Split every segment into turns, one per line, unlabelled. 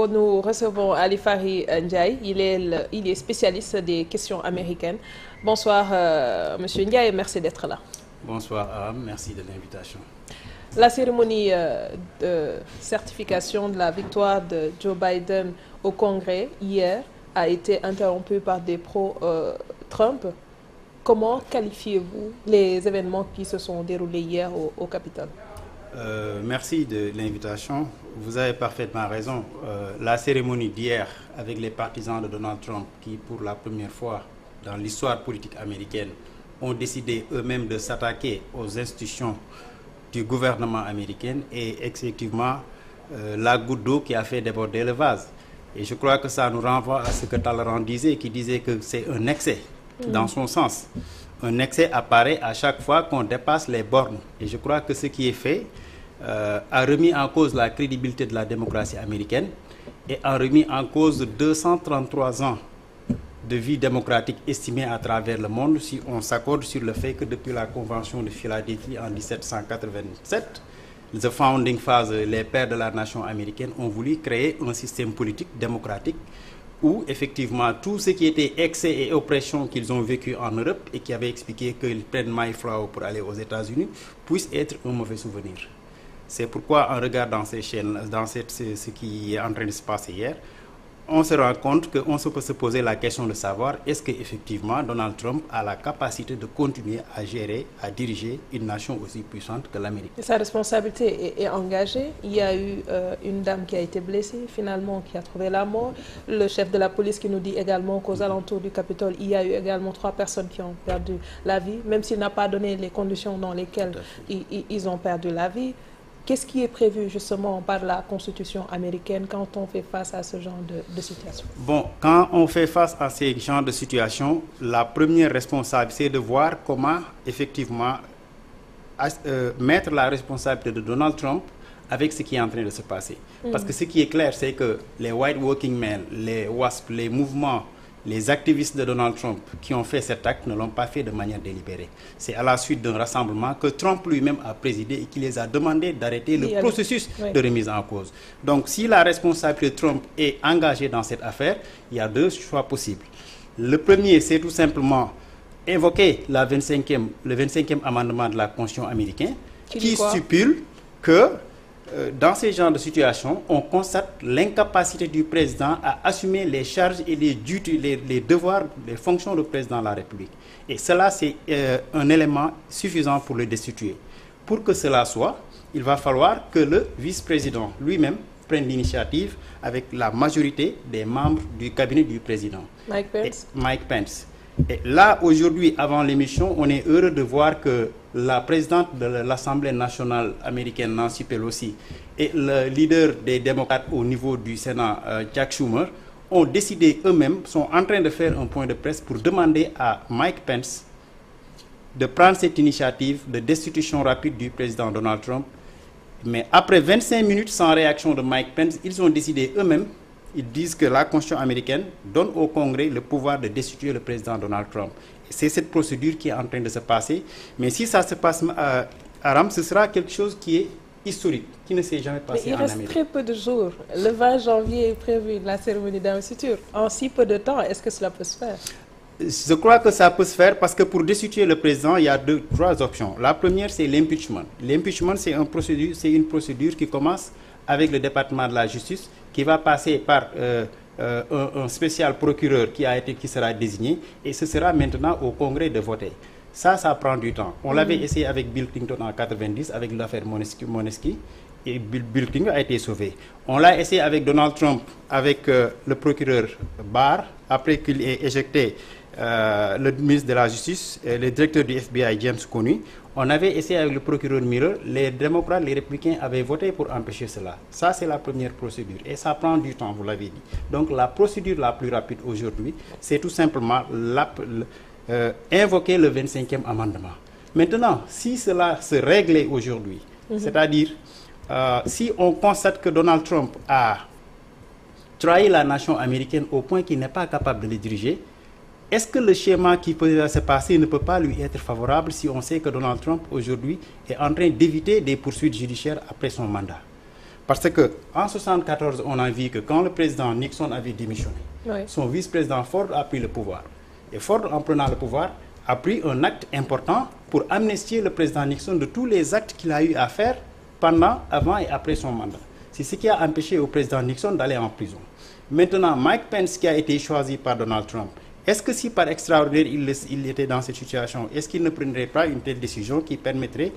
nous recevons Ali Fary Ndiaye. Il est spécialiste des questions américaines. Bonsoir, Monsieur Ndiaye, merci d'être là.
Bonsoir, Aram, merci de l'invitation.
La cérémonie de certification de la victoire de Joe Biden au Congrès hier a été interrompue par des pro-Trump. Comment qualifiez-vous les événements qui se sont déroulés hier au Capitole?
Merci de l'invitation. Vous avez parfaitement raison. La cérémonie d'hier avec les partisans de Donald Trump qui, pour la première fois dans l'histoire politique américaine, ont décidé eux-mêmes de s'attaquer aux institutions du gouvernement américain est effectivement la goutte d'eau qui a fait déborder le vase. Et je crois que ça nous renvoie à ce que Talleyrand disait, qui disait que c'est un excès, dans son sens. Un excès apparaît à chaque fois qu'on dépasse les bornes. Et je crois que ce qui est fait a remis en cause la crédibilité de la démocratie américaine et a remis en cause 233 ans de vie démocratique estimée à travers le monde si on s'accorde sur le fait que depuis la Convention de Philadelphie en 1787, the Founding Fathers, les pères de la nation américaine, ont voulu créer un système politique démocratique où effectivement tout ce qui était excès et oppression qu'ils ont vécu en Europe et qui avait expliqué qu'ils prennent Mayflower pour aller aux États-Unis puisse être un mauvais souvenir. C'est pourquoi en regardant ces chaînes, ce qui est en train de se passer hier, on se rend compte qu'on peut se poser la question de savoir est-ce qu'effectivement Donald Trump a la capacité de continuer à gérer, à diriger une nation aussi puissante que l'Amérique.
Sa responsabilité est engagée. Il y a eu une dame qui a été blessée, finalement, qui a trouvé la mort. Le chef de la police qui nous dit également qu'aux alentours du Capitole, il y a eu également 3 personnes qui ont perdu la vie, même s'il n'a pas donné les conditions dans lesquelles ils ont perdu la vie. Qu'est-ce qui est prévu justement par la Constitution américaine quand on fait face à ce genre de situation? Bon,
quand on fait face à ce genre de situation, la première responsabilité, c'est de voir comment effectivement mettre la responsabilité de Donald Trump avec ce qui est en train de se passer. Parce que ce qui est clair, c'est que les White Working Men, les WASP, les mouvements, les activistes de Donald Trump qui ont fait cet acte ne l'ont pas fait de manière délibérée. C'est à la suite d'un rassemblement que Trump lui-même a présidé et qui les a demandé d'arrêter le processus de remise en cause. Donc si la responsabilité de Trump est engagée dans cette affaire, il y a 2 choix possibles. Le premier, c'est tout simplement évoquer le 25e amendement de la Constitution américaine qui stipule que dans ces genres de situations, on constate l'incapacité du président à assumer les charges et les devoirs, les fonctions du président de la République. Et cela, c'est un élément suffisant pour le destituer. Pour que cela soit, il va falloir que le vice-président lui-même prenne l'initiative avec la majorité des membres du cabinet du président. Mike Pence. Et là, aujourd'hui, avant l'émission, on est heureux de voir que la présidente de l'Assemblée nationale américaine, Nancy Pelosi, et le leader des démocrates au niveau du Sénat, Jack Schumer, ont décidé eux-mêmes, sont en train de faire un point de presse pour demander à Mike Pence de prendre cette initiative de destitution rapide du président Donald Trump. Mais après 25 minutes sans réaction de Mike Pence, ils ont décidé eux-mêmes. Ils disent que la Constitution américaine donne au Congrès le pouvoir de destituer le président Donald Trump. C'est cette procédure qui est en train de se passer. Mais si ça se passe à Aram, ce sera quelque chose qui est historique, qui ne s'est jamais passé en Amérique.
Il reste très peu de jours. Le 20 janvier est prévu la cérémonie d'investiture. En si peu de temps, est-ce que cela peut se faire?
Je crois que ça peut se faire parce que pour destituer le président, il y a 3 options. La première, c'est l'impeachment. L'impeachment, c'est une procédure qui commence avec le département de la justice, qui va passer par un spécial procureur qui sera désigné, et ce sera maintenant au Congrès de voter. Ça prend du temps. On l'avait essayé avec Bill Clinton en 90, avec l'affaire Moneski, et Bill Clinton a été sauvé. On l'a essayé avec Donald Trump, avec le procureur Barr, après qu'il ait éjecté le ministre de la Justice, le directeur du FBI, James Comey. On avait essayé avec le procureur Mueller, les démocrates, les républicains avaient voté pour empêcher cela. Ça, c'est la première procédure. Et ça prend du temps, vous l'avez dit. Donc, la procédure la plus rapide aujourd'hui, c'est tout simplement invoquer le 25e amendement. Maintenant, si cela se réglait aujourd'hui, c'est-à-dire si on constate que Donald Trump a trahi la nation américaine au point qu'il n'est pas capable de les diriger, est-ce que le schéma qui peut se passer ne peut pas lui être favorable si on sait que Donald Trump aujourd'hui est en train d'éviter des poursuites judiciaires après son mandat? Parce que en 1974, on a vu que quand le président Nixon avait démissionné, son vice-président Ford a pris le pouvoir. Et Ford, en prenant le pouvoir, a pris un acte important pour amnistier le président Nixon de tous les actes qu'il a eu à faire pendant, avant et après son mandat. C'est ce qui a empêché au président Nixon d'aller en prison. Maintenant, Mike Pence, qui a été choisi par Donald Trump, est-ce que si par extraordinaire il était dans cette situation, est-ce qu'il ne prendrait pas une telle décision qui permettrait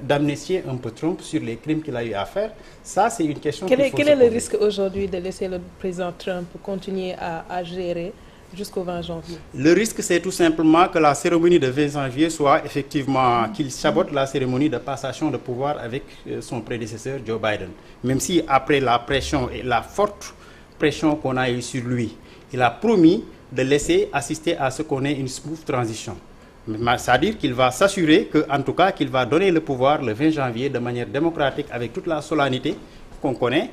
d'amnistier un peu Trump sur les crimes qu'il a eu à faire? Ça, c'est une question qu'il faut se poser.
Quel est le risque aujourd'hui de laisser le président Trump continuer à gérer jusqu'au 20 janvier?
Le risque, c'est tout simplement que la cérémonie de 20 janvier soit effectivement, qu'il sabote la cérémonie de passation de pouvoir avec son prédécesseur Joe Biden. Même si après la pression et la forte pression qu'on a eue sur lui, il a promis de laisser assister à ce qu'on ait une smooth transition. C'est-à-dire qu'il va s'assurer qu'en tout cas, qu'il va donner le pouvoir le 20 janvier de manière démocratique avec toute la solennité qu'on connaît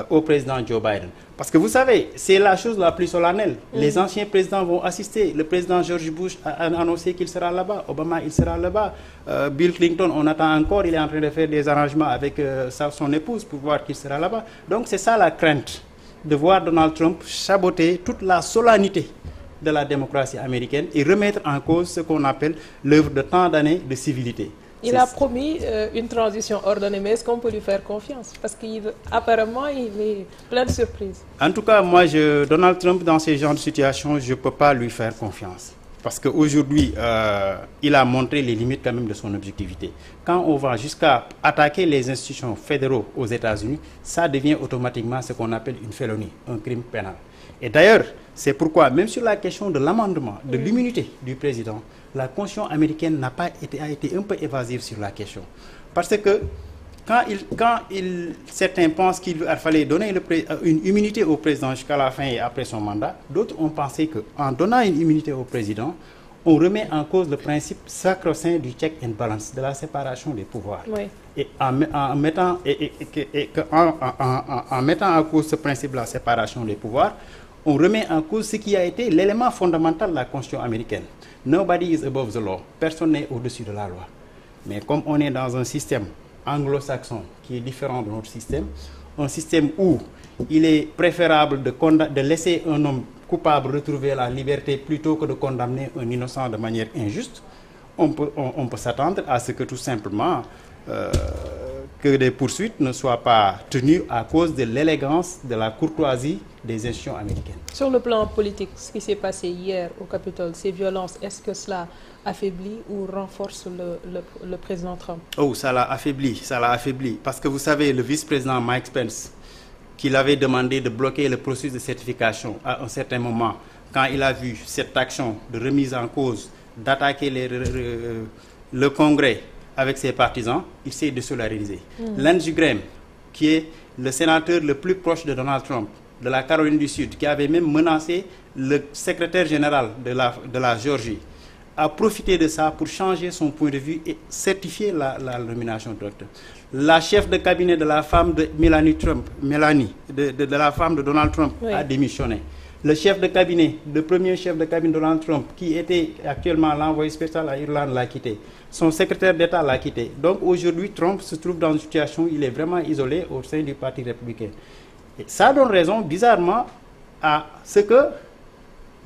au président Joe Biden. Parce que vous savez, c'est la chose la plus solennelle. Les anciens présidents vont assister. Le président George Bush a annoncé qu'il sera là-bas. Obama, il sera là-bas. Bill Clinton, on attend encore. Il est en train de faire des arrangements avec son épouse pour voir qu'il sera là-bas. Donc c'est ça la crainte, de voir Donald Trump saboter toute la solennité de la démocratie américaine et remettre en cause ce qu'on appelle l'œuvre de tant d'années de civilité.
Il a promis une transition ordonnée, mais est-ce qu'on peut lui faire confiance? Parce qu'apparemment, il est plein de surprises.
En tout cas, moi, Donald Trump, dans ces genres de situations, je ne peux pas lui faire confiance. Parce qu'aujourd'hui, il a montré les limites quand même de son objectivité. Quand on va jusqu'à attaquer les institutions fédéraux aux États-Unis, ça devient automatiquement ce qu'on appelle une félonie, un crime pénal. Et d'ailleurs, c'est pourquoi, même sur la question de l'amendement, de l'immunité du président, la Constitution américaine a été un peu évasive sur la question. Parce que quand certains pensent qu'il fallait donner une immunité au président jusqu'à la fin et après son mandat, d'autres ont pensé qu'en donnant une immunité au président, on remet en cause le principe sacro-saint du check and balance, de la séparation des pouvoirs.
Oui.
Et en mettant en cause ce principe de la séparation des pouvoirs, on remet en cause ce qui a été l'élément fondamental de la Constitution américaine. Nobody is above the law. Personne n'est au-dessus de la loi. Mais comme on est dans un système anglo-saxon qui est différent de notre système, un système où il est préférable de laisser un homme coupable retrouver la liberté plutôt que de condamner un innocent de manière injuste, on peut s'attendre à ce que tout simplement que des poursuites ne soient pas tenues à cause de l'élégance, de la courtoisie des institutions américaines.
Sur le plan politique, ce qui s'est passé hier au Capitole, ces violences, est-ce que cela affaiblit ou renforce le président Trump?
Oh, ça l'a affaibli. Parce que vous savez, le vice-président Mike Pence, qu'il avait demandé de bloquer le processus de certification à un certain moment, quand il a vu cette action de remise en cause, d'attaquer le Congrès avec ses partisans, il s'est désolidarisé. Lindsey Graham, qui est le sénateur le plus proche de Donald Trump, de la Caroline du Sud, qui avait même menacé le secrétaire général de la Géorgie, a profité de ça pour changer son point de vue et certifier la nomination de Trump. La chef de cabinet de la femme de de la femme de Donald Trump, a démissionné. Le premier chef de cabinet de Donald Trump, qui était actuellement l'envoyé spécial à Irlande, l'a quitté. Son secrétaire d'État l'a quitté. Donc aujourd'hui, Trump se trouve dans une situation où il est vraiment isolé au sein du Parti républicain. Et ça donne raison, bizarrement, à ce que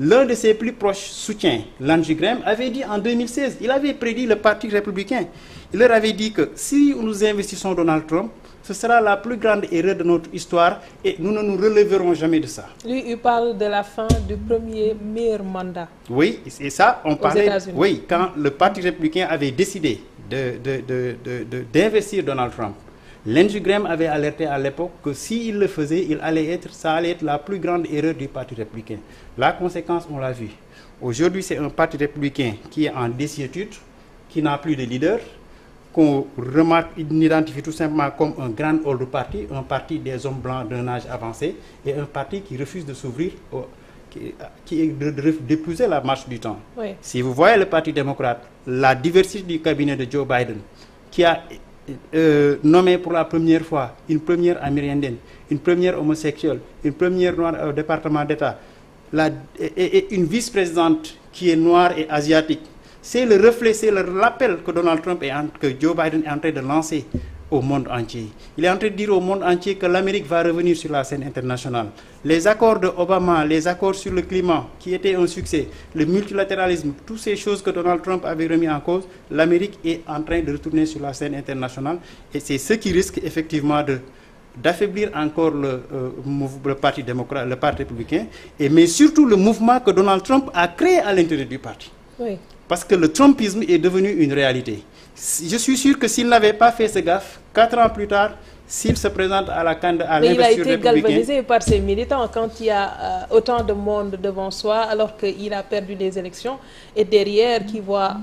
l'un de ses plus proches soutiens, Lindsey Graham, avait dit en 2016, il avait prédit le Parti républicain. Il leur avait dit que si nous investissons Donald Trump, ce sera la plus grande erreur de notre histoire et nous ne nous relèverons jamais de ça.
Lui, il parle de la fin du premier meilleur mandat.
Oui, et ça, on parlait.
Oui,
quand le Parti républicain avait décidé d'investir Donald Trump, Lindsey Graham avait alerté à l'époque que s'il le faisait, ça allait être la plus grande erreur du Parti républicain. La conséquence, on l'a vu. Aujourd'hui, c'est un Parti républicain qui est en désuétude, qui n'a plus de leader, qu'on identifie tout simplement comme un grand old party, un parti des hommes blancs d'un âge avancé, et un parti qui refuse de s'ouvrir, d'épouser la marche du temps.
Oui.
Si vous voyez le Parti démocrate, la diversité du cabinet de Joe Biden, qui a nommé pour la première fois une première amérindienne, une première homosexuelle, une première noire au département d'État, et une vice-présidente qui est noire et asiatique, c'est le reflet, c'est l'appel que Donald Trump que Joe Biden est en train de lancer au monde entier. Il est en train de dire au monde entier que l'Amérique va revenir sur la scène internationale. Les accords de Obama, les accords sur le climat, qui étaient un succès, le multilatéralisme, toutes ces choses que Donald Trump avait remis en cause, l'Amérique est en train de retourner sur la scène internationale. Et c'est ce qui risque effectivement d'affaiblir encore le Parti démocrate, le Parti républicain, mais surtout le mouvement que Donald Trump a créé à l'intérieur du parti.
Oui.
Parce que le trumpisme est devenu une réalité. Je suis sûr que s'il n'avait pas fait ce gaffe, 4 ans plus tard, s'il se présente à l'investiture républicaine...
Mais il a été galvanisé par ses militants quand il y a autant de monde devant soi, alors qu'il a perdu les élections, et derrière, qui voit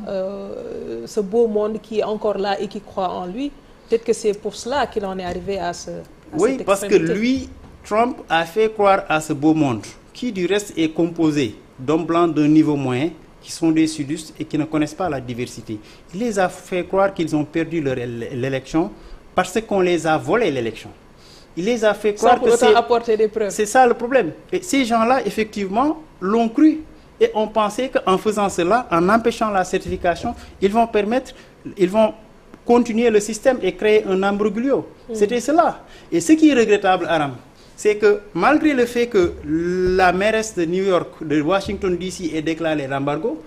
ce beau monde qui est encore là et qui croit en lui. Peut-être que c'est pour cela qu'il en est arrivé à cette extrémité.
Parce que lui, Trump, a fait croire à ce beau monde, qui du reste est composé d'hommes blancs d'un niveau moyen, qui sont des sudistes et qui ne connaissent pas la diversité. Il les a fait croire qu'ils ont perdu l'élection parce qu'on les a volé l'élection. Il les a fait croire que
c'est... apporter des preuves.
C'est ça le problème. Et ces gens-là, effectivement, l'ont cru. Et on pensait qu'en faisant cela, en empêchant la certification, ils vont continuer le système et créer un imbroglio. C'était cela. Et ce qui est regrettable, Aram, c'est que malgré le fait que la mairesse de New York, de Washington DC ait déclaré l'embargo,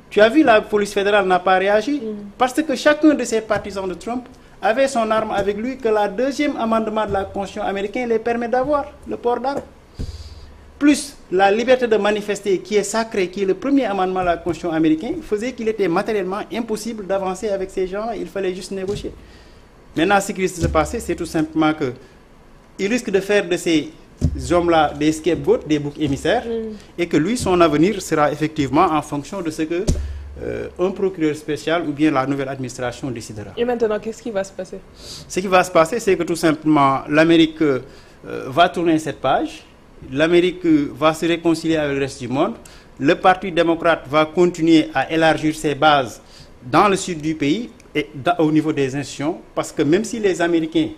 tu as vu, la police fédérale n'a pas réagi parce que chacun de ces partisans de Trump avait son arme avec lui, que la deuxième amendement de la Constitution américaine les permet d'avoir, le port d'armes. Plus la liberté de manifester qui est sacrée, qui est le premier amendement de la Constitution américaine, faisait qu'il était matériellement impossible d'avancer avec ces gens, il fallait juste négocier. Maintenant, ce qui risque de se passer, c'est tout simplement que il risque de faire de ces hommes-là des scapegoats, des boucs émissaires, et que lui, son avenir sera effectivement en fonction de ce que un procureur spécial ou bien la nouvelle administration décidera.
Et maintenant, qu'est-ce qui va se passer?
Ce qui va se passer, c'est que tout simplement, l'Amérique va tourner cette page, l'Amérique va se réconcilier avec le reste du monde, le Parti démocrate va continuer à élargir ses bases dans le sud du pays et au niveau des institutions, parce que même si les Américains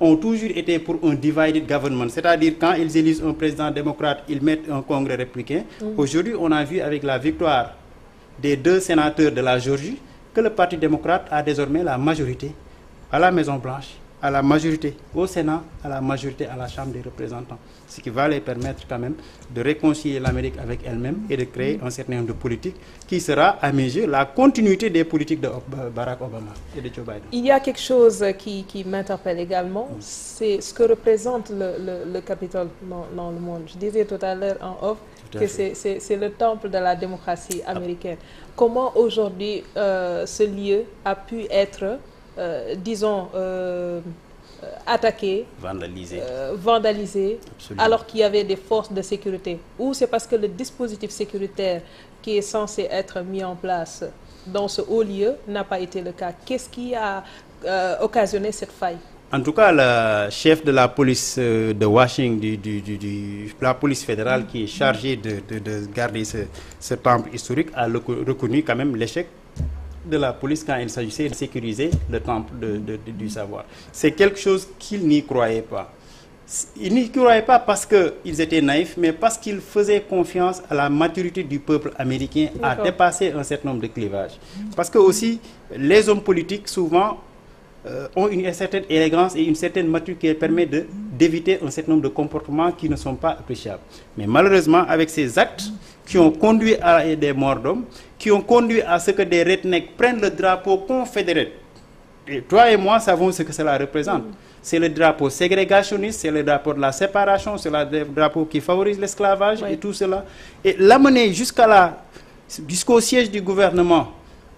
ont toujours été pour un divided government, c'est-à-dire quand ils élisent un président démocrate, ils mettent un congrès républicain. Aujourd'hui, on a vu avec la victoire des 2 sénateurs de la Géorgie que le Parti démocrate a désormais la majorité à la Maison-Blanche, à la majorité au Sénat, à la majorité à la Chambre des représentants. Ce qui va les permettre quand même de réconcilier l'Amérique avec elle-même et de créer un certain nombre de politiques qui sera, à mes yeux, la continuité des politiques de Barack Obama et de Joe Biden.
Il y a quelque chose qui m'interpelle également, c'est ce que représente le Capitole dans le monde. Je disais tout à l'heure en off que c'est le temple de la démocratie américaine. Comment aujourd'hui ce lieu a pu être, disons, attaqué, vandalisé alors qu'il y avait des forces de sécurité? Ou c'est parce que le dispositif sécuritaire qui est censé être mis en place dans ce haut lieu n'a pas été le cas? Qu'est-ce qui a occasionné cette faille?
En tout cas, le chef de la police de Washington, la police fédérale qui est chargée de garder ce temple historique, a reconnu quand même l'échec de la police quand il s'agissait de sécuriser le temple du savoir. C'est quelque chose qu'ils n'y croyaient pas. Ils n'y croyaient pas parce qu'ils étaient naïfs, mais parce qu'ils faisaient confiance à la maturité du peuple américain à dépasser un certain nombre de clivages. Parce que aussi, les hommes politiques, souvent, ont une certaine élégance et une certaine maturité qui permet d'éviter un certain nombre de comportements qui ne sont pas appréciables. Mais malheureusement, avec ces actes qui ont conduit à des morts d'hommes, qui ont conduit à ce que des rednecks prennent le drapeau confédéré. Et toi et moi savons ce que cela représente. C'est le drapeau ségrégationniste, c'est le drapeau de la séparation, c'est le drapeau qui favorise l'esclavage et tout cela. Et l'amener jusqu'au siège du gouvernement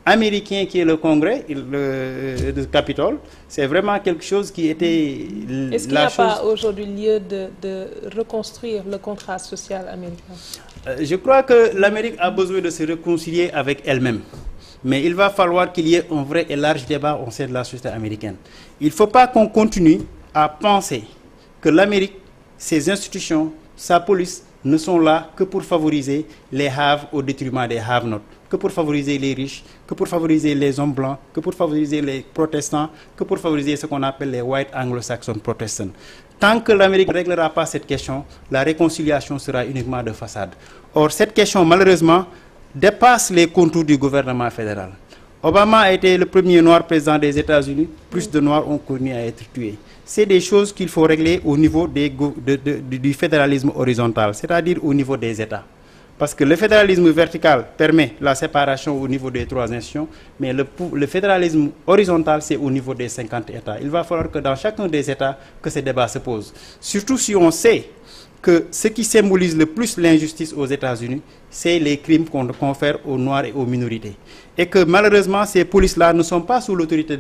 américain qui est le Congrès, le Capitole, c'est vraiment quelque chose qui était
Est-ce qu'il n'y a pas aujourd'hui lieu de reconstruire le contrat social américain?
Je crois que l'Amérique a besoin de se réconcilier avec elle-même. Mais il va falloir qu'il y ait un vrai et large débat au sein de la société américaine. Il ne faut pas qu'on continue à penser que l'Amérique, ses institutions, sa police ne sont là que pour favoriser les have au détriment des have-not, que pour favoriser les riches, que pour favoriser les hommes blancs, que pour favoriser les protestants, que pour favoriser ce qu'on appelle les white anglo-saxon protestants. Tant que l'Amérique ne réglera pas cette question, la réconciliation sera uniquement de façade. Or, cette question, malheureusement, dépasse les contours du gouvernement fédéral. Obama a été le premier noir président des États-Unis. Plus de noirs ont continué à être tués. C'est des choses qu'il faut régler au niveau du fédéralisme horizontal, c'est-à-dire au niveau des États. Parce que le fédéralisme vertical permet la séparation au niveau des 3 nations, mais le fédéralisme horizontal, c'est au niveau des 50 États. Il va falloir que dans chacun des États, que ces débats se posent. Surtout si on sait que ce qui symbolise le plus l'injustice aux États-Unis, c'est les crimes qu'on confère aux Noirs et aux minorités. Et que malheureusement, ces polices-là ne sont pas sous l'autorité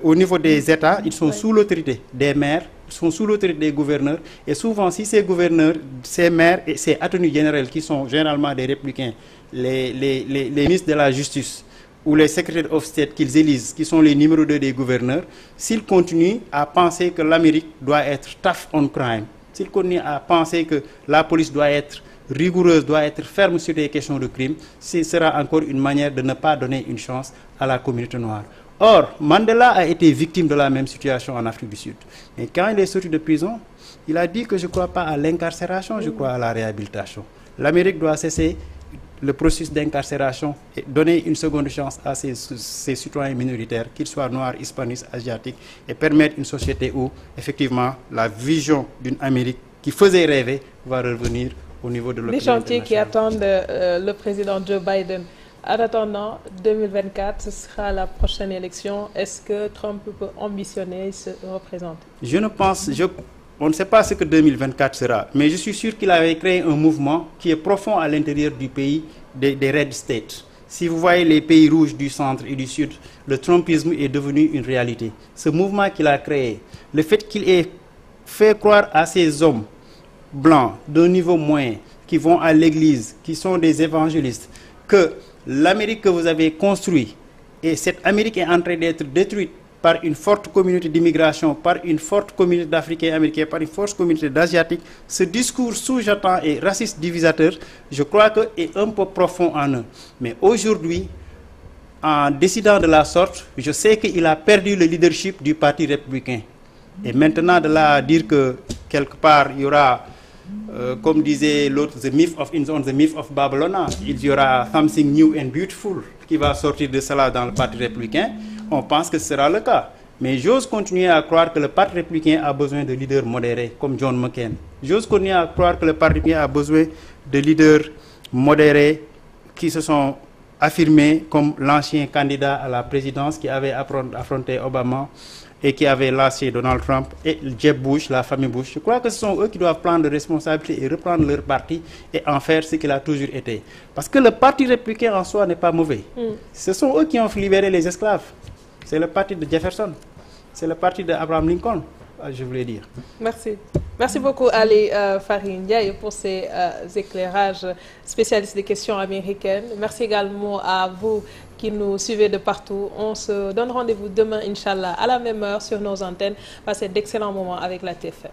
au niveau des États, ils sont sous l'autorité des maires, ils sont sous l'autorité des gouverneurs. Et souvent, si ces gouverneurs, ces maires et ces attorneys généraux, qui sont généralement des républicains, les ministres de la Justice ou les secrétaires of state qu'ils élisent, qui sont les numéros 2 des gouverneurs, s'ils continuent à penser que l'Amérique doit être tough on crime, s'ils continuent à penser que la police doit être rigoureuse, doit être ferme sur des questions de crime, ce sera encore une manière de ne pas donner une chance à la communauté noire. Or, Mandela a été victime de la même situation en Afrique du Sud. Et quand il est sorti de prison, il a dit que je ne crois pas à l'incarcération, je crois à la réhabilitation. L'Amérique doit cesser le processus d'incarcération et donner une seconde chance à ses citoyens minoritaires, qu'ils soient noirs, hispaniques, asiatiques, et permettre une société où, effectivement, la vision d'une Amérique qui faisait rêver va revenir au niveau de l'opinion internationale.
Des chantiers qui attendent le président Joe Biden. En attendant, 2024, ce sera la prochaine élection. Est-ce que Trump peut ambitionner se représenter?
On ne sait pas ce que 2024 sera, mais je suis sûr qu'il avait créé un mouvement qui est profond à l'intérieur du pays, des Red States. Si vous voyez les pays rouges du centre et du sud, le Trumpisme est devenu une réalité. Ce mouvement qu'il a créé, le fait qu'il ait fait croire à ces hommes blancs d'un niveau moyen, qui vont à l'église, qui sont des évangélistes, que l'Amérique que vous avez construite, et cette Amérique est en train d'être détruite par une forte communauté d'immigration, par une forte communauté d'Africains américains, par une forte communauté d'Asiatiques, ce discours sous-jacent et raciste divisateur, je crois que est un peu profond en eux. Mais aujourd'hui, en décidant de la sorte, je sais qu'il a perdu le leadership du Parti républicain. Et maintenant, de là à dire que quelque part, il y aura, comme disait l'autre, the myth of Babylon, il y aura something new and beautiful qui va sortir de cela dans le Parti républicain. On pense que ce sera le cas. Mais j'ose continuer à croire que le Parti républicain a besoin de leaders modérés, comme John McCain. J'ose continuer à croire que le Parti républicain a besoin de leaders modérés qui se sont affirmés, comme l'ancien candidat à la présidence qui avait affronté Obama et qui avait lâché Donald Trump, et Jeb Bush, la famille Bush. Je crois que ce sont eux qui doivent prendre des responsabilités et reprendre leur parti et en faire ce qu'il a toujours été. Parce que le Parti républicain en soi n'est pas mauvais. Ce sont eux qui ont libéré les esclaves. C'est le parti de Jefferson. C'est le parti d'Abraham Lincoln, je voulais dire.
Merci. Merci beaucoup Ali Farid Ndiaye pour ces éclairages spécialistes des questions américaines. Merci également à vous qui nous suivez de partout. On se donne rendez-vous demain, Inch'Allah, à la même heure sur nos antennes. Passez d'excellents moments avec la TFM.